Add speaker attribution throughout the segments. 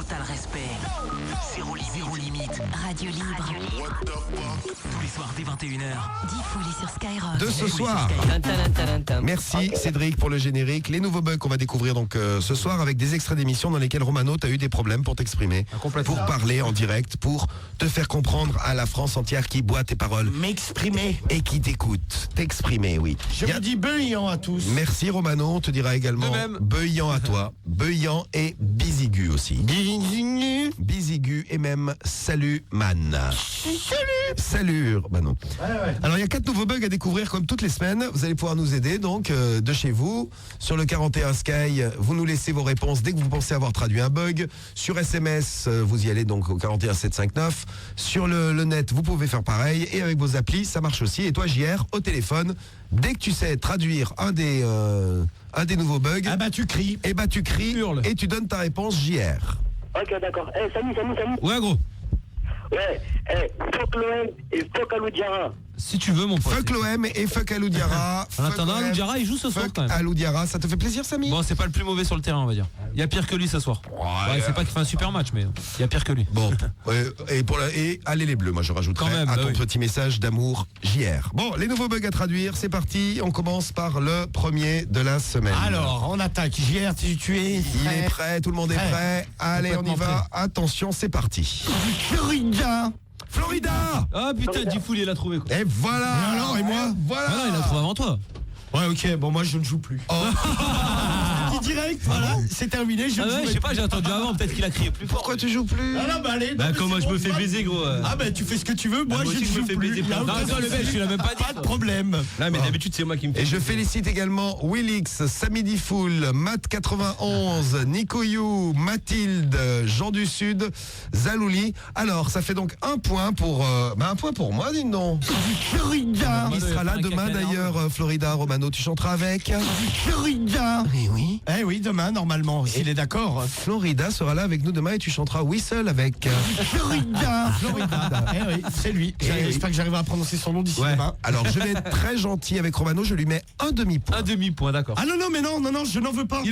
Speaker 1: Total respect. Zéro limite.
Speaker 2: Radio libre.
Speaker 1: Tous les soirs dès 21h.
Speaker 2: Diffoulé sur Skyrock.
Speaker 3: De ce soir. Merci Cédric pour le générique. Les nouveaux bugs qu'on va découvrir donc ce soir avec des extraits d'émissions dans lesquels Romano t'as eu des problèmes pour t'exprimer, pour parler en direct, pour te faire comprendre à la France entière qui boit tes paroles.
Speaker 4: M'exprimer.
Speaker 3: Et qui t'écoute. T'exprimer, oui.
Speaker 4: Je vous dis beuillant à tous.
Speaker 3: Merci Romano, on te dira également beuillant à toi, beuillant et bizigu aussi. Bizigu et même salut man. Salut Romano. Ouais. Alors il y a 4 nouveaux bugs à découvrir comme toutes les semaines. Vous allez pouvoir nous aider donc de chez vous. Sur le 41 Sky, vous nous laissez vos réponses dès que vous pensez avoir traduit un bug. Sur SMS, vous y allez donc au 41 759. Sur le net, vous pouvez faire pareil. Et avec vos applis, ça marche aussi. Et toi JR, au téléphone, dès que tu sais traduire un des nouveaux bugs,
Speaker 4: tu cries.
Speaker 3: Tu cries et tu donnes ta réponse JR.
Speaker 5: Ok, d'accord. Salut.
Speaker 6: Ouais, gros.
Speaker 5: Ouais, fuck l'OM et fuck Alou Diarra.
Speaker 6: Si tu veux, mon pote.
Speaker 3: Fuck l'OM et fuck Alou Diarra.
Speaker 6: En attendant, Alou Diarra, il joue ce soir quand même.
Speaker 3: Alou Diarra, ça te fait plaisir, Samy?
Speaker 6: Bon, c'est pas le plus mauvais sur le terrain, on va dire. Il y a pire que lui ce soir. Ouais, c'est pas qu'il fait un super match, mais il y a pire que lui.
Speaker 3: Bon, et allez les Bleus, moi je rajouterai à ton petit message d'amour JR. Bon, les nouveaux bugs à traduire, c'est parti. On commence par le premier de la semaine.
Speaker 4: Alors, on attaque. JR, tu es prêt?
Speaker 3: Il est prêt, tout le monde est prêt. Allez, on y va. Attention, c'est parti. Florida.
Speaker 6: Ah putain, Diffoul, il l'a trouvé quoi.
Speaker 3: Et voilà.
Speaker 4: Et moi
Speaker 3: voilà.
Speaker 6: Ah non, il l'a trouvé avant toi.
Speaker 4: Ouais, ok, bon, moi je ne joue plus. Direct, voilà, c'est terminé. Je
Speaker 6: sais pas, j'ai attendu avant, peut-être qu'il a crié plus fort.
Speaker 3: Pourquoi tu joues plus?
Speaker 4: Allez.
Speaker 6: Comment je me fais baiser, gros.
Speaker 4: Tu fais ce que tu veux, moi je ne joue plus.
Speaker 6: Baiser non, le mec, je l'ai même pas dit.
Speaker 4: Pas de problème.
Speaker 6: Là, mais d'habitude, c'est moi qui me fais.
Speaker 3: Et je félicite également Willix, Samy Diffoul, Matt91, Nico You, Mathilde, Jean du Sud, Zalouli. Alors, ça fait donc un point pour moi, dis donc.
Speaker 4: Florida.
Speaker 3: Il sera là demain d'ailleurs, Florida. Romano, tu chanteras avec
Speaker 4: Florida.
Speaker 3: Oui.
Speaker 4: Eh oui, demain, normalement, s'il est d'accord.
Speaker 3: Florida sera là avec nous demain et tu chanteras Whistle avec
Speaker 4: Florida. Eh oui, c'est lui. J'espère que j'arriverai à prononcer son nom d'ici demain.
Speaker 3: Alors, je vais être très gentil avec Romano, je lui mets un demi-point.
Speaker 6: Un demi-point, d'accord.
Speaker 4: Ah non, je n'en veux pas. Je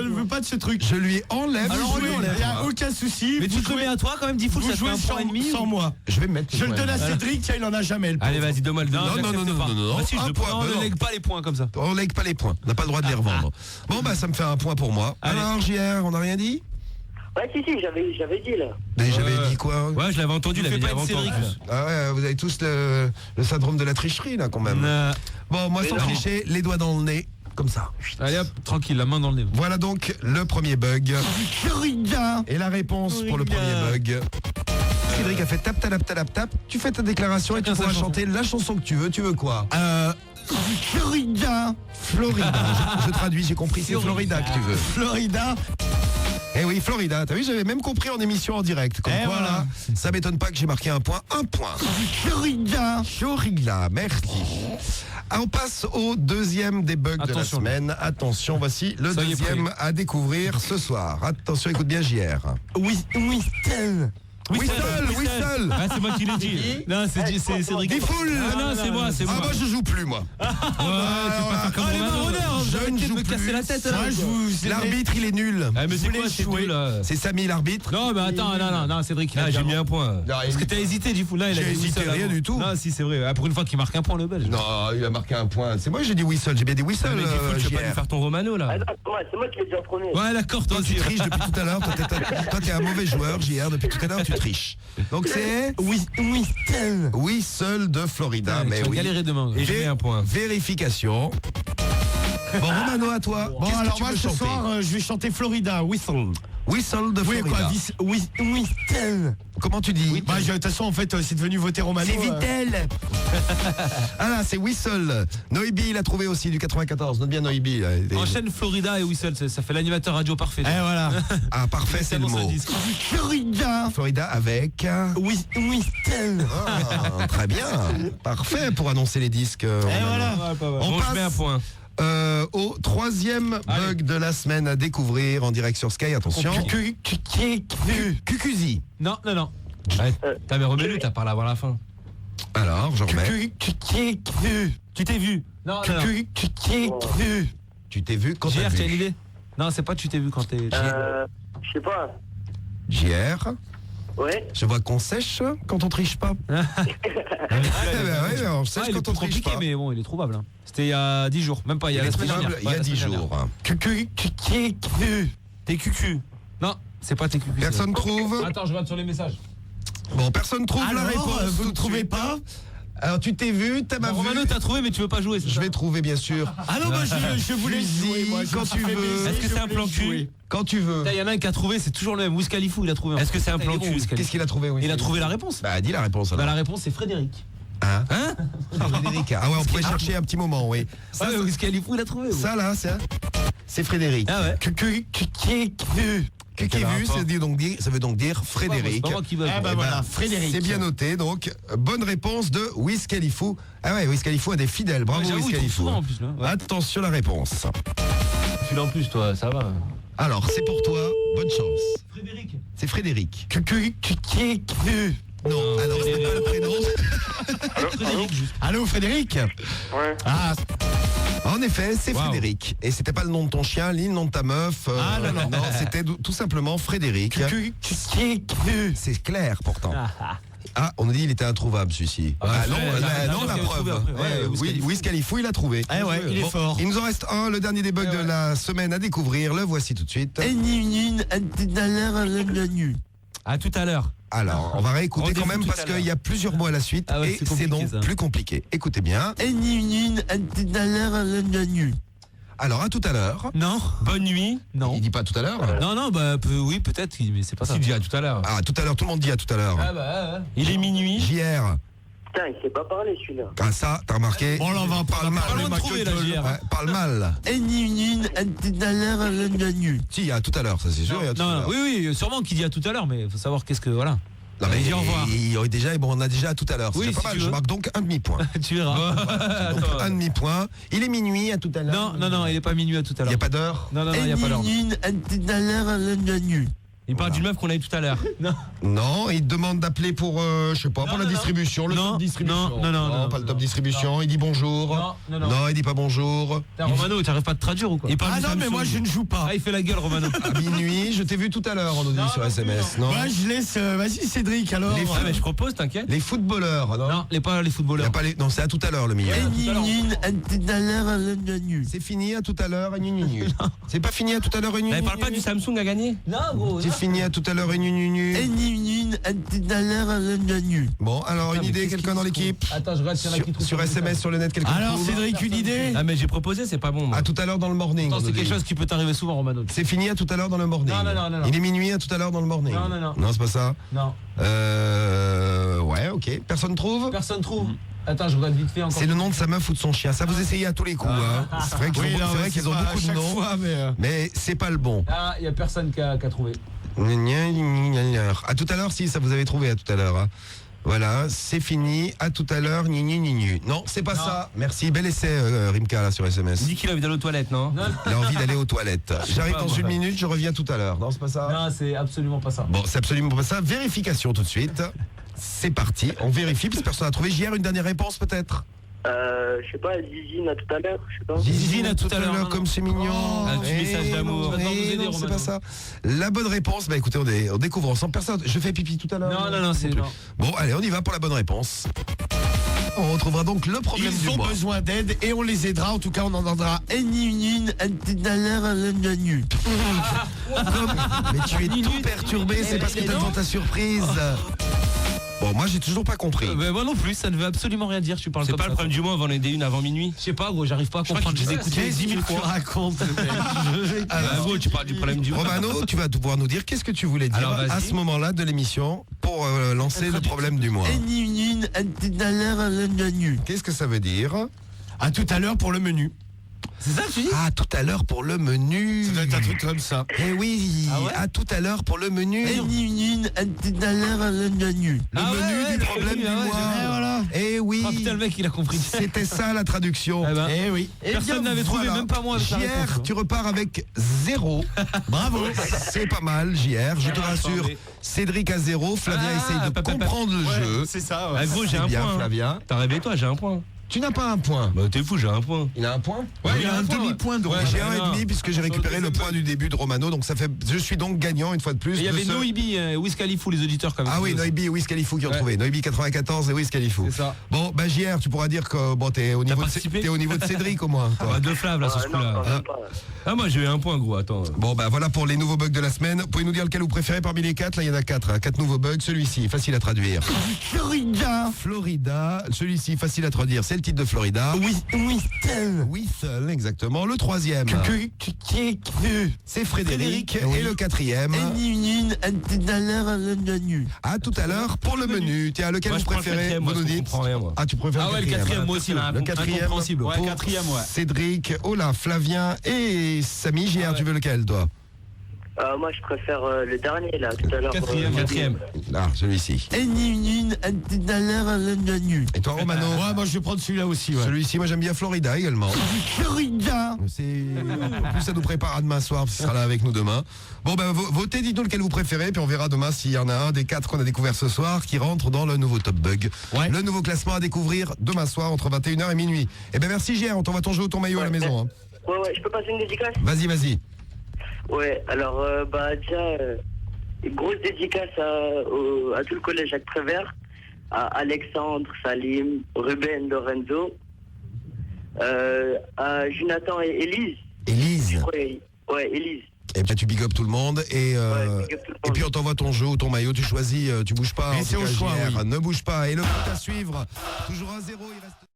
Speaker 4: ne veux pas de ce truc.
Speaker 3: Je lui enlève.
Speaker 4: Alors, il n'y a aucun souci.
Speaker 6: Mais tu te mets à toi quand même, Diffoul, ça fait un point et demi.
Speaker 4: Sans moi.
Speaker 3: Je vais me mettre.
Speaker 4: Je le donne à Cédric, tiens, il en a jamais.
Speaker 6: Allez, vas-y, donne-moi le
Speaker 3: Non.
Speaker 6: Si, je prends, on ne lègue pas les points comme ça.
Speaker 3: On lègue pas les points, on n'a pas le droit de les revendre. Bon, ça me fait un point pour moi.
Speaker 6: Allez.
Speaker 3: Alors, JR, on n'a rien dit?
Speaker 5: Ouais, si, j'avais dit là.
Speaker 3: Mais j'avais dit quoi?
Speaker 6: Ouais, je l'avais entendu, il avait dit avant toi.
Speaker 3: Ah ouais, vous avez tous le syndrome de la tricherie là quand même. Bon, moi sans tricher, les doigts dans le nez, comme ça.
Speaker 6: Allez hop, tranquille, la main dans le nez.
Speaker 3: Voilà donc le premier bug. Et la réponse pour le premier bug. Cédric a fait tap. Tu fais ta déclaration et tu pourras chanter la chanson que tu veux. Tu veux quoi?
Speaker 4: Florida.
Speaker 3: Je traduis, j'ai compris, c'est Florida que tu veux.
Speaker 4: Florida.
Speaker 3: Eh oui, Florida, t'as vu, j'avais même compris en émission en direct. Comme quoi, là, ça m'étonne pas que j'ai marqué un point. Florida, merci. On passe au deuxième des bugs de la semaine. Attention, voici le deuxième à découvrir ce soir. Attention, écoute bien JR.
Speaker 4: Whistle.
Speaker 6: Ah, c'est moi qui l'ai dit. Non, c'est Cédric.
Speaker 3: Diffoul.
Speaker 6: Non, c'est moi.
Speaker 3: Ah, moi je joue plus, moi.
Speaker 6: Ouais, tu peux pas faire comme
Speaker 3: je ne joue
Speaker 6: me casser
Speaker 3: plus.
Speaker 6: la tête.
Speaker 3: L'arbitre, il est nul.
Speaker 6: Mais c'est quoi, c'est nul là?
Speaker 3: C'est Samy l'arbitre.
Speaker 6: Non, mais attends, non, Cédric.
Speaker 3: Là, j'ai mis un point.
Speaker 6: Parce que t'as hésité, du coup. Là,
Speaker 3: j'ai hésité rien du tout.
Speaker 6: Non, si, c'est vrai. Pour une fois qu'il marque un point, le Belge.
Speaker 3: Non, il a marqué un point. C'est moi, j'ai dit whistle. J'ai bien dit whistle.
Speaker 6: Tu vas pas lui faire ton Romano là?
Speaker 5: C'est moi qui l'ai dit en premier.
Speaker 6: Ouais, d'accord, toi aussi.
Speaker 3: Tu triches depuis tout à l'heure. Toi, t'es un mauvais joueur, JR. Depuis tout à l'heure, tu triches. Donc c'est Whistle de Florida. Mais oui.
Speaker 6: Galérer demain.
Speaker 3: Et j'ai un point. Vérification. Bon, Romano, à toi.
Speaker 4: Bon, alors moi ce soir, je vais chanter Florida, Whistle.
Speaker 3: Whistle de Florida.
Speaker 4: Whistle.
Speaker 3: Comment tu dis?
Speaker 4: De toute façon, en fait, c'est devenu voter Romano.
Speaker 3: C'est Vitel. Ah là, c'est Whistle. Noibi, il a trouvé aussi du 94. Note bien Noibi.
Speaker 6: Enchaîne Florida et Whistle, ça fait l'animateur radio parfait.
Speaker 4: Voilà.
Speaker 3: Ah, parfait, c'est le mot. Florida avec...
Speaker 4: Whistle.
Speaker 3: Très bien. Parfait pour annoncer les disques.
Speaker 4: Voilà.
Speaker 3: On passe
Speaker 6: je mets un point.
Speaker 3: Au troisième bug de la semaine à découvrir en direct sur Sky. Attention. Cucuzi.
Speaker 6: Non. T'as mais remets-le, t'as parlé avant la fin.
Speaker 3: Alors, j'en remets.
Speaker 6: Tu t'es vu. Non.
Speaker 3: Tu t'es vu quand t'as
Speaker 6: JR, tu as une
Speaker 3: vu.
Speaker 6: idée? Non, c'est pas tu t'es vu quand t'es.
Speaker 5: Je sais pas.
Speaker 3: JR,
Speaker 5: Ouais.
Speaker 3: je vois qu'on sèche quand on triche pas.
Speaker 6: Ah,
Speaker 3: On sèche
Speaker 6: il est
Speaker 3: quand on triche
Speaker 6: compliqué,
Speaker 3: pas.
Speaker 6: mais bon, il est trouvable. Hein. C'était il y a 10 jours, même pas il y a la semaine dernière.
Speaker 3: Il y a 10 jours.
Speaker 6: T'es cucu. Non, c'est pas tes cucu.
Speaker 3: Personne trouve.
Speaker 6: Attends, je regarde sur les messages.
Speaker 3: Bon, personne trouve la
Speaker 4: Alors,
Speaker 3: réponse.
Speaker 4: vous
Speaker 3: tout
Speaker 4: ne
Speaker 3: de
Speaker 4: trouvez
Speaker 3: suite.
Speaker 4: pas?
Speaker 3: Alors tu t'es vu, t'as ma
Speaker 6: Romano,
Speaker 3: vue.
Speaker 6: t'as trouvé, mais tu veux pas jouer.
Speaker 3: Je vais trouver bien sûr.
Speaker 4: Ah non, moi je voulais jouer. Moi,
Speaker 3: quand tu veux.
Speaker 6: Est-ce que c'est un plan cul?
Speaker 3: Quand tu veux.
Speaker 6: Il y en a un qui a trouvé, c'est toujours le même. Wiz Khalifa, il a trouvé.
Speaker 7: Est-ce que c'est un plan
Speaker 6: Il est bon,
Speaker 7: cul?
Speaker 6: Wiz Khalifa.
Speaker 3: Qu'est-ce qu'il a trouvé, oui.
Speaker 6: Il a trouvé la réponse.
Speaker 3: Bah dis la réponse alors.
Speaker 6: Bah la réponse c'est Frédéric.
Speaker 3: Hein Frédéric. Ah ouais, on pourrait chercher un petit moment, oui.
Speaker 6: Ça, Wiz Khalifa, il a trouvé.
Speaker 3: Ça là, c'est Frédéric.
Speaker 6: Ah ouais.
Speaker 3: Qui vu, ça veut donc dire Frédéric.
Speaker 6: C'est pas moi qui va.
Speaker 4: Ah bah voilà, Frédéric.
Speaker 3: C'est bien noté, donc bonne réponse de Wiz Khalifa. Ah ouais, Wiz Khalifa a des fidèles, bravo
Speaker 6: J'avoue,
Speaker 3: Wiz
Speaker 6: il trouve
Speaker 3: Khalifa.
Speaker 6: souvent en plus là. Ouais.
Speaker 3: Attention la réponse.
Speaker 7: Tu l'as en plus, toi, ça va.
Speaker 3: Alors, c'est pour toi, bonne chance.
Speaker 6: Frédéric.
Speaker 3: C'est Frédéric. Non, alors c'est pas le prénom.
Speaker 6: Frédéric juste.
Speaker 4: Allô, Frédéric?
Speaker 5: Ouais.
Speaker 4: Ah,
Speaker 3: En effet, c'est
Speaker 6: Wow.
Speaker 3: Frédéric. Et c'était pas le nom de ton chien, ni le nom de ta meuf.
Speaker 4: Ah, non.
Speaker 3: Non, c'était tout simplement Frédéric. C'est clair pourtant. Ah, on nous dit il était introuvable celui-ci.
Speaker 6: Ah,
Speaker 3: non,
Speaker 6: ouais,
Speaker 3: non, la
Speaker 6: il a
Speaker 3: preuve.
Speaker 6: trouvé après. Ouais, Wiz
Speaker 3: Wiz Khalifa, il a trouvé.
Speaker 4: Eh ouais, il est fort.
Speaker 3: Il nous en reste un, le dernier des bugs de la semaine à découvrir. Le voici tout de suite.
Speaker 6: À tout à l'heure.
Speaker 3: Alors, on va réécouter
Speaker 6: Rendez-vous
Speaker 3: quand même
Speaker 6: tout
Speaker 3: parce
Speaker 6: à l'heure.
Speaker 3: qu'il y a plusieurs mots à la suite
Speaker 6: Ah ouais,
Speaker 3: et
Speaker 6: c'est
Speaker 3: c'est
Speaker 6: compliqué,
Speaker 3: donc
Speaker 6: ça.
Speaker 3: plus compliqué. Écoutez bien. Alors, à tout à l'heure.
Speaker 6: Non.
Speaker 7: Bonne nuit.
Speaker 6: Non.
Speaker 3: Il dit pas tout à l'heure.
Speaker 6: Non, non, bah oui, peut-être, mais c'est pas ça.
Speaker 7: Tu dis à tout à l'heure.
Speaker 3: Ah, tout à l'heure, tout le monde dit à tout à l'heure.
Speaker 6: Ah bah ouais.
Speaker 7: Il est minuit.
Speaker 3: JR.
Speaker 5: Putain, il sait pas parler celui-là.
Speaker 3: Ah, ça, t'as remarqué.
Speaker 4: bon, là, on va
Speaker 3: Parle mal.
Speaker 6: Pas loin de trouver la JR.
Speaker 3: Ouais, parle mal. Si, il y a tout à l'heure, ça c'est sûr. il y a tout à
Speaker 6: Non,
Speaker 3: l'heure.
Speaker 6: oui, sûrement qu'il dit à tout à l'heure, mais faut savoir qu'est-ce que voilà.
Speaker 3: Non, mais
Speaker 6: Il dit au revoir.
Speaker 3: il y aurait déjà, bon, on a déjà à tout à l'heure.
Speaker 6: Oui,
Speaker 3: C'est pas
Speaker 6: si
Speaker 3: mal.
Speaker 6: tu
Speaker 3: Je
Speaker 6: veux.
Speaker 3: marque donc un demi-point.
Speaker 6: Tu verras.
Speaker 3: Donc un demi-point. Il est minuit à tout à l'heure.
Speaker 6: Non, il est pas minuit à tout à
Speaker 3: Il
Speaker 6: l'heure.
Speaker 3: n'y a pas d'heure.
Speaker 6: Non, il y a pas l'heure.
Speaker 7: Il parle d'une meuf qu'on a eu tout à l'heure.
Speaker 3: Non, il demande d'appeler pour, je sais pas, pour la distribution, le
Speaker 6: Non,
Speaker 3: top distribution.
Speaker 6: non,
Speaker 3: pas le top distribution. Il dit bonjour.
Speaker 6: Non.
Speaker 3: Non, il dit pas bonjour.
Speaker 6: Putain, Romano, t'arrives pas à te traduire ou quoi?
Speaker 7: Il parle
Speaker 4: Ah
Speaker 7: du
Speaker 4: non, mais
Speaker 7: Samsung.
Speaker 4: moi je ne joue pas.
Speaker 6: Ah, il fait la gueule, Romano.
Speaker 3: À minuit, je t'ai vu tout à l'heure, on nous dit sur SMS. Non.
Speaker 4: Moi je laisse. Vas-y, Cédric, alors.
Speaker 3: Les
Speaker 7: Ah, mais je propose, t'inquiète.
Speaker 3: Les footballeurs, non.
Speaker 6: Non, pas les
Speaker 3: Il y
Speaker 6: footballeurs.
Speaker 3: a pas les... Non, c'est à tout à l'heure le milieu.
Speaker 4: C'est
Speaker 3: C'est fini à tout à l'heure, gnu, gnu, gnu. C'est pas fini à tout à l'heure, gnu,
Speaker 7: Mais
Speaker 3: gnu,
Speaker 7: parle pas
Speaker 3: gnu.
Speaker 7: du Samsung à gagner.
Speaker 6: Non, gros.
Speaker 3: C'est fini à tout à l'heure, gnu, gnu, gnu. Bon, alors une idée, quelqu'un dans l'équipe
Speaker 6: Attends, je regarde s'il y en a qui trouvent.
Speaker 3: sur SMS, sur le net, quelqu'un
Speaker 4: Alors,
Speaker 3: trouve
Speaker 4: Cédric, une idée?
Speaker 7: Ah, mais j'ai proposé, c'est pas bon. Moi.
Speaker 3: À tout à l'heure dans le morning.
Speaker 6: Attends,
Speaker 3: on
Speaker 6: c'est
Speaker 3: nous
Speaker 6: quelque
Speaker 3: dit.
Speaker 6: chose qui peut t'arriver souvent, Romano.
Speaker 3: C'est fini à tout à l'heure dans le morning.
Speaker 6: Non.
Speaker 3: Il est minuit à tout à l'heure dans le morning.
Speaker 6: Non.
Speaker 3: Non, c'est pas ça.
Speaker 6: Non.
Speaker 3: Ouais, ok. Personne trouve.
Speaker 6: Personne trouve. Attends, je regarde vite fait encore.
Speaker 3: C'est le nom de sa meuf ou de son chien. Ça vous essayez à tous les coups. Hein. C'est vrai qu'ils ont, c'est vrai qu'ils ont beaucoup de noms. Mais c'est pas le bon.
Speaker 6: Ah, il y a personne qui a trouvé.
Speaker 3: À tout à l'heure, si, ça vous avez trouvé à tout à l'heure. Hein. Voilà, c'est fini. À tout à l'heure. Non, c'est pas ça. Merci. Bel essai, Rimka, là, sur SMS.
Speaker 7: Il dit qu'il a envie d'aller aux toilettes, non?
Speaker 3: Il a envie d'aller aux toilettes. J'arrive
Speaker 7: pas,
Speaker 3: dans
Speaker 7: moi.
Speaker 3: une minute, je reviens tout à l'heure. Non, c'est pas ça.
Speaker 6: Non, c'est absolument pas ça.
Speaker 3: Bon, c'est absolument pas ça. Vérification tout de suite. C'est parti. On vérifie, parce que personne n'a trouvé. JR, une dernière réponse peut-être?
Speaker 5: Je sais pas, Zizine à tout à l'heure, je sais pas.
Speaker 3: Zizine à tout à l'heure, comme c'est mignon.
Speaker 7: Un petit message d'amour.
Speaker 3: Non,
Speaker 6: Attends, vous aider,
Speaker 3: non, c'est
Speaker 6: Romano.
Speaker 3: pas ça. La bonne réponse, bah écoutez, on découvre ensemble. Personne, je fais pipi tout à l'heure.
Speaker 6: Non, c'est non.
Speaker 3: Bon, allez, on y va pour la bonne réponse. On retrouvera donc le problème
Speaker 4: Ils
Speaker 3: du
Speaker 4: ont
Speaker 3: mois.
Speaker 4: besoin d'aide et on les aidera. En tout cas, on entendra.
Speaker 3: Mais tu es tout perturbé, c'est parce que t'as dans ta surprise. Bon, moi j'ai toujours pas compris.
Speaker 6: Moi non plus, ça ne veut absolument rien dire. Tu parles
Speaker 7: C'est
Speaker 6: comme
Speaker 7: pas
Speaker 6: ça.
Speaker 7: le problème du mois, on va en aider une avant minuit.
Speaker 6: Je sais pas, gros, j'arrive pas à comprendre. Je les ai écoutés 10 000
Speaker 4: Tu
Speaker 6: fois.
Speaker 4: racontes.
Speaker 7: Ah, gros, tu parles du problème du mois.
Speaker 3: Romano, tu vas pouvoir nous dire qu'est-ce que tu voulais dire
Speaker 7: Alors, vas-y.
Speaker 3: à ce moment-là de l'émission pour lancer le problème du mois. Qu'est-ce que ça veut dire?
Speaker 4: À tout à l'heure pour le menu.
Speaker 6: C'est ça que tu dis?
Speaker 3: Ah, tout à l'heure pour le menu.
Speaker 4: Ça doit être un truc comme ça.
Speaker 3: Eh oui,
Speaker 6: Ah ouais
Speaker 3: à tout à l'heure pour le menu. Le
Speaker 6: Ah
Speaker 3: menu
Speaker 6: ouais,
Speaker 3: du problème
Speaker 6: oui,
Speaker 3: du
Speaker 6: ah ouais,
Speaker 3: mois.
Speaker 6: j'ai-
Speaker 4: Voilà.
Speaker 3: Eh oui,
Speaker 6: Ah putain, le mec, il a compris.
Speaker 3: c'était ça la traduction.
Speaker 6: Eh ben,
Speaker 4: Eh oui.
Speaker 6: personne n'avait trouvé, même pas moi avec la
Speaker 3: JR,
Speaker 6: réponse.
Speaker 3: tu repars avec 0.
Speaker 4: Bravo.
Speaker 3: C'est pas mal, JR. Je te rassure, Cédric à 0. Flavien essaye de comprendre le jeu.
Speaker 4: C'est ça.
Speaker 7: Ah, gros, j'ai
Speaker 3: C'est
Speaker 7: un
Speaker 3: bien,
Speaker 7: point.
Speaker 3: Flavien.
Speaker 7: T'as rêvé, toi, j'ai un point.
Speaker 3: Tu n'as pas un point.
Speaker 7: Bah t'es fou, j'ai un point.
Speaker 3: Il a un point.
Speaker 4: Ouais, il a un demi-point de
Speaker 6: Ouais,
Speaker 3: J'ai un et
Speaker 6: non.
Speaker 3: demi puisque j'ai récupéré le point du début de Romano, donc ça fait. Je suis donc gagnant une fois de plus.
Speaker 6: Et il y
Speaker 3: de
Speaker 6: avait
Speaker 3: ce-
Speaker 6: Noibi et Wiz Khalifa, les auditeurs quand même.
Speaker 3: Ah oui, Noibi et Wiz Khalifa qui ont
Speaker 6: Ouais.
Speaker 3: trouvé. Noibi 94 et Wiz Khalifa.
Speaker 6: C'est ça.
Speaker 3: Bon, bah JR, tu pourras dire que bon, t'es au, niveau de
Speaker 7: participé
Speaker 3: t'es au niveau de Cédric au moins. toi.
Speaker 7: Ah, deux flaves là sur ce
Speaker 5: non,
Speaker 7: coup-là.
Speaker 5: quand même pas.
Speaker 7: Ah moi j'ai eu un point gros, attends.
Speaker 3: Bon, bah voilà pour les nouveaux bugs de la semaine. Vous pouvez nous dire lequel vous préférez parmi les 4? Là, il y en a 4. 4 nouveaux bugs. Celui-ci, facile à traduire.
Speaker 4: Florida.
Speaker 3: Florida. Celui-ci, facile à traduire. C'est le titre de Florida. Whistle, exactement. Le troisième, c'est Frédéric. Et le quatrième, à tout à l'heure pour le menu. Tiens, lequel
Speaker 7: Moi,
Speaker 3: vous
Speaker 7: je prends le
Speaker 3: préférez?
Speaker 7: quatrième, moi,
Speaker 3: Vous nous
Speaker 7: je
Speaker 3: dites.
Speaker 7: comprends rien, moi.
Speaker 3: Ah, tu préfères
Speaker 6: Ah ouais, le quatrième, moi aussi.
Speaker 3: Le quatrième,
Speaker 6: Incompréhensible. Ouais,
Speaker 3: pour
Speaker 6: quatrième, ouais.
Speaker 3: Cédric, Ola, Flavien et Samy. JR, tu veux lequel, toi?
Speaker 5: Moi, je préfère le dernier, là, tout à l'heure.
Speaker 7: Quatrième.
Speaker 3: Ah, celui-ci. Et toi, Romano?
Speaker 4: Ouais, moi je vais prendre celui-là aussi. Ouais.
Speaker 3: Celui-ci, moi j'aime bien Florida également.
Speaker 4: Florida.
Speaker 3: En plus, ça nous prépare à demain soir, parce qu'il sera là avec nous demain. Bon, ben, votez, dites-nous lequel vous préférez, puis on verra demain s'il y en a un des 4 qu'on a découvert ce soir qui rentre dans le nouveau Top Bug.
Speaker 4: Ouais.
Speaker 3: Le nouveau classement à découvrir demain soir entre 21h et minuit. Eh ben, merci JR, on t'envoie ton jeu ou ton maillot à la maison. Hein.
Speaker 5: Ouais, je peux passer une dédicace?
Speaker 3: Vas-y.
Speaker 5: Ouais, alors, déjà, grosse dédicace à tout le collège Jacques Prévert, à Alexandre, Salim, Ruben, Lorenzo, à Jonathan et Élise.
Speaker 3: Élise.
Speaker 5: Ouais, Élise.
Speaker 3: Et ben, tu big up tout le monde et,
Speaker 5: big up tout le
Speaker 3: et
Speaker 5: monde.
Speaker 3: puis on t'envoie ton jeu ou ton maillot, tu choisis, tu bouges pas.
Speaker 4: Mais
Speaker 3: en
Speaker 4: c'est
Speaker 3: tout
Speaker 4: au
Speaker 3: cas,
Speaker 4: choix,
Speaker 3: JR,
Speaker 4: oui.
Speaker 3: Ne bouge pas. Et le foot à suivre, toujours 1-0, il reste...